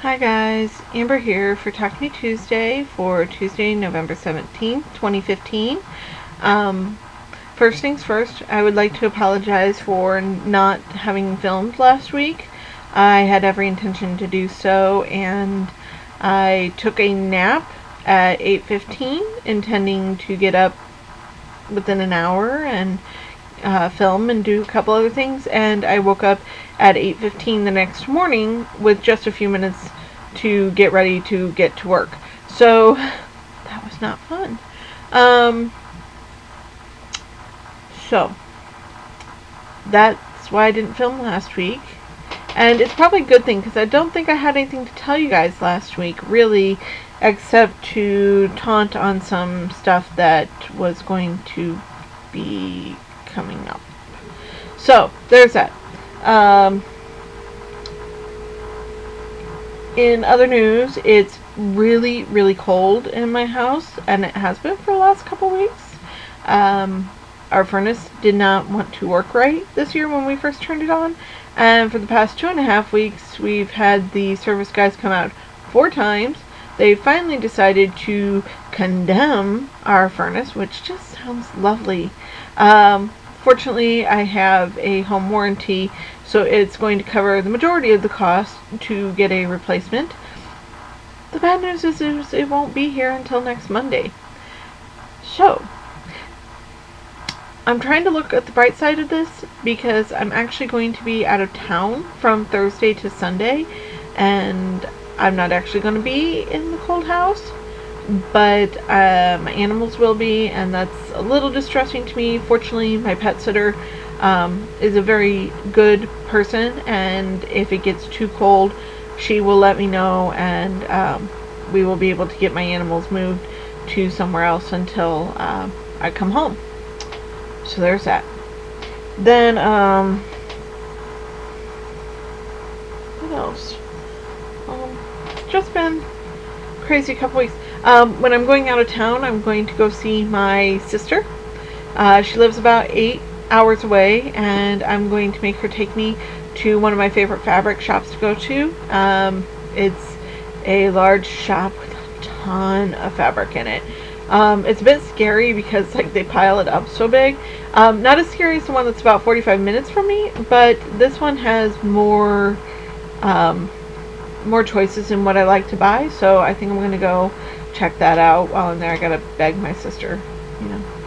Hi guys, Amber here for Ttmt Tuesday for Tuesday, November 17th, 2015. First things first, I would like to apologize for not having filmed last week. I had every intention to do so, and I took a nap at 8:15, intending to get up within an hour and film and do a couple other things, and I woke up at 8:15 the next morning with just a few minutes to get ready to get to work. So that was not fun. So that's why I didn't film last week, and it's probably a good thing because I don't think I had anything to tell you guys last week really, except to taunt on some stuff that was going to be coming up. So there's that. In other news, it's really, really cold in my house, and it has been for the last couple weeks. Our furnace did not want to work right this year when we first turned it on, and for the past 2.5 weeks, we've had the service guys come out 4 times. They finally decided to condemn our furnace, which just sounds lovely. Fortunately, I have a home warranty, so it's going to cover the majority of the cost to get a replacement. The bad news is it won't be here until next Monday. So, I'm trying to look at the bright side of this because I'm actually going to be out of town from Thursday to Sunday, and I'm not actually going to be in the cold house, but my animals will be, and that's a little distressing to me. Fortunately, my pet sitter is a very good person, and if it gets too cold, she will let me know, and we will be able to get my animals moved to somewhere else until I come home. So there's that. Then what else? It's just been crazy couple weeks. When I'm going out of town, I'm going to go see my sister. She lives about 8 hours away, and I'm going to make her take me to one of my favorite fabric shops to go to. It's a large shop with a ton of fabric in it. It's a bit scary because they pile it up so big. Not as scary as the one that's about 45 minutes from me, but this one has more choices in what I like to buy, so I think I'm going to go check that out while I'm there. I gotta beg my sister,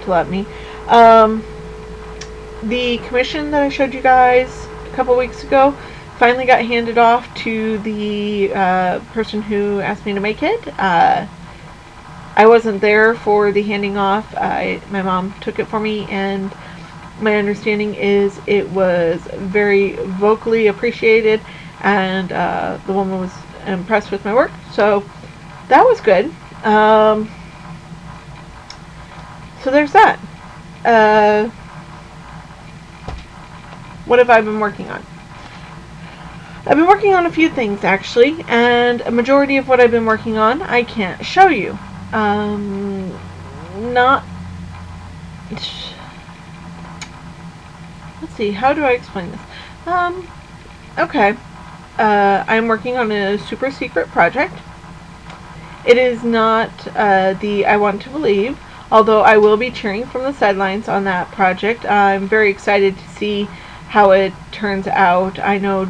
to let me. The commission that I showed you guys a couple weeks ago finally got handed off to the person who asked me to make it. I wasn't there for the handing off. My mom took it for me, and my understanding is it was very vocally appreciated, and the woman was impressed with my work, so that was good. So there's that. What have I been working on? I've been working on a few things, actually, and a majority of what I've been working on I can't show you. Let's see, how do I explain this? Okay. I'm working on a super secret project. It is not the I Want to Believe, although I will be cheering from the sidelines on that project. I'm very excited to see how it turns out. I know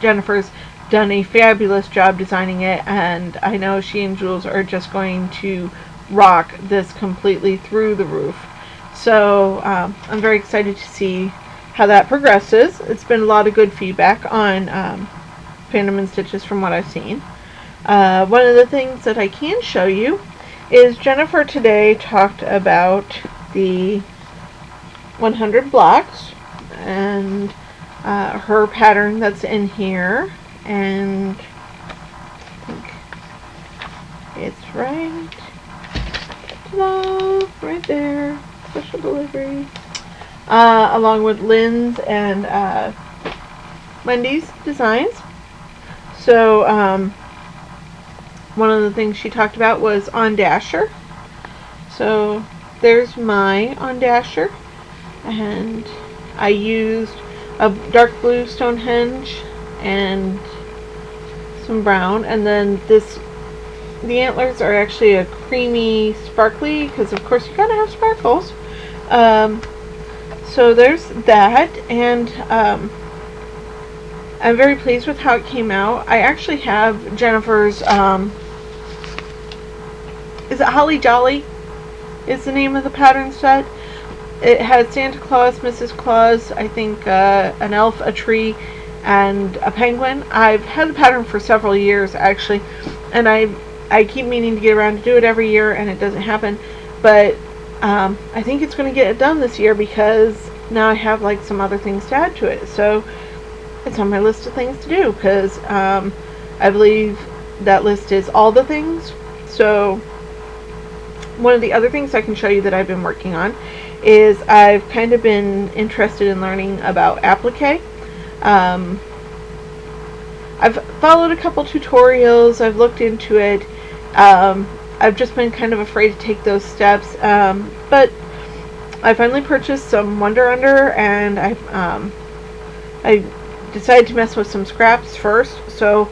Jennifer's done a fabulous job designing it, and I know she and Jules are just going to rock this completely through the roof. So I'm very excited to see how that progresses. It's been a lot of good feedback on Phantom and Stitches from what I've seen. One of the things that I can show you is Jennifer today talked about the 100 blocks and her pattern that's in here, and I think it's right there, special delivery, along with Lynn's and Wendy's designs. So one of the things she talked about was on Dasher. So there's my on Dasher, and I used a dark blue Stonehenge and some brown, and then the antlers are actually a creamy sparkly, because of course you gotta have sparkles. So there's that, and I'm very pleased with how it came out. I actually have Jennifer's, is it Holly Jolly is the name of the pattern set. It had Santa Claus, Mrs. Claus, I think an elf, a tree, and a penguin. I've had the pattern for several years actually, and I keep meaning to get around to do it every year, and it doesn't happen. But I think it's going to get it done this year, because now I have like some other things to add to it. So it's on my list of things to do, because I believe that list is all the things. So one of the other things I can show you that I've been working on is I've kind of been interested in learning about applique. I've followed a couple tutorials, I've looked into it. I've just been kind of afraid to take those steps, but I finally purchased some Wonder Under, and I decided to mess with some scraps first. So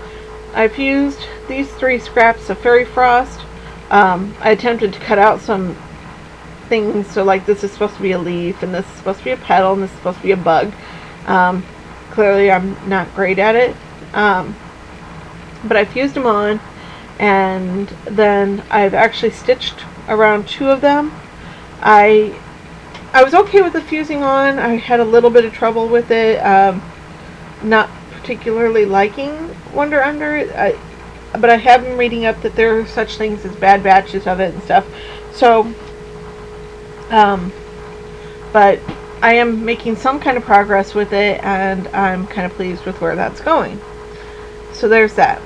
I've used these 3 scraps of Fairy Frost. I attempted to cut out some things, so like this is supposed to be a leaf, and this is supposed to be a petal, and this is supposed to be a bug. Clearly I'm not great at it, but I fused them on, and then I've actually stitched around 2 of them. I was okay with the fusing on. I had a little bit of trouble with it, not particularly liking Wonder Under, but I have been reading up that there are such things as bad batches of it and stuff. So but I am making some kind of progress with it, and I'm kind of pleased with where that's going. So there's that.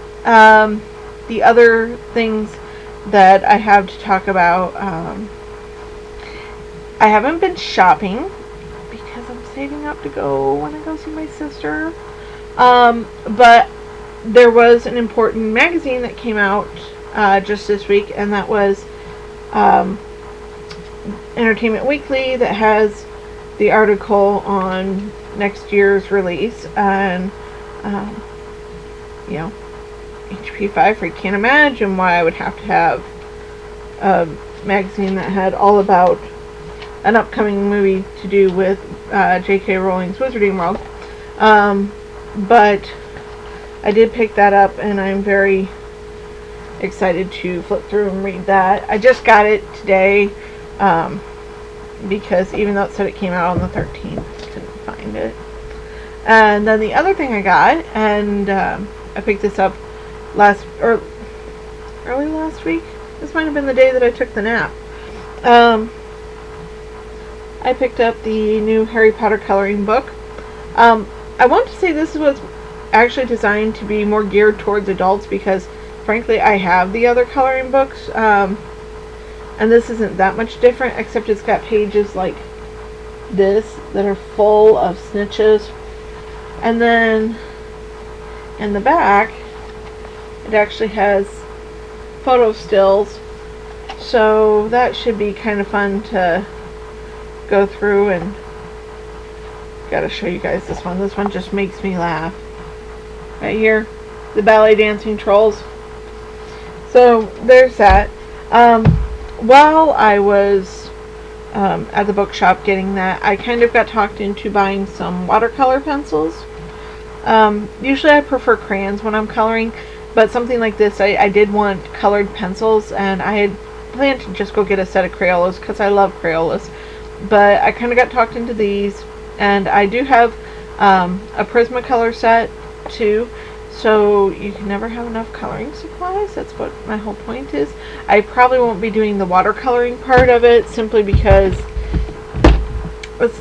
The other things that I have to talk about, I haven't been shopping because I'm saving up to go when I go see my sister. But there was an important magazine that came out just this week, and that was Entertainment Weekly, that has the article on next year's release, and you know, HP5, I can't imagine why I would have to have a magazine that had all about an upcoming movie to do with J.K. Rowling's Wizarding World. But I did pick that up, and I'm very excited to flip through and read that. I just got it today, because even though it said it came out on the 13th, I couldn't find it. And then the other thing I got, and I picked this up early last week. This might have been the day that I took the nap. I picked up the new Harry Potter coloring book. I want to say this was actually designed to be more geared towards adults, because frankly I have the other coloring books, and this isn't that much different, except it's got pages like this that are full of snitches, and then in the back it actually has photo stills, so that should be kind of fun to go through. And gotta show you guys this one. This one just makes me laugh. Right here, the ballet dancing trolls. So there's that. While I was at the bookshop getting that, I kind of got talked into buying some watercolor pencils. Usually I prefer crayons when I'm coloring, but something like this, I did want colored pencils, and I had planned to just go get a set of Crayolas because I love Crayolas. But I kind of got talked into these, and I do have a Prismacolor set too, so you can never have enough coloring supplies. That's what my whole point is. I probably won't be doing the watercoloring part of it, simply because it's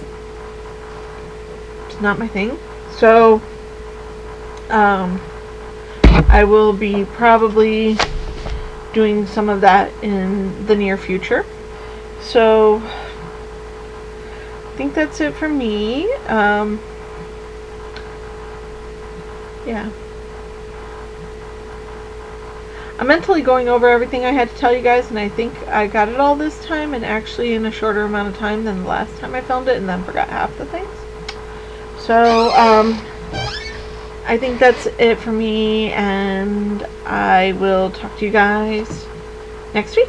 not my thing. So I will be probably doing some of that in the near future. So I think that's it for me. Yeah. I'm mentally going over everything I had to tell you guys, and I think I got it all this time, and actually in a shorter amount of time than the last time I filmed it, and then forgot half the things. So, I think that's it for me, and I will talk to you guys next week.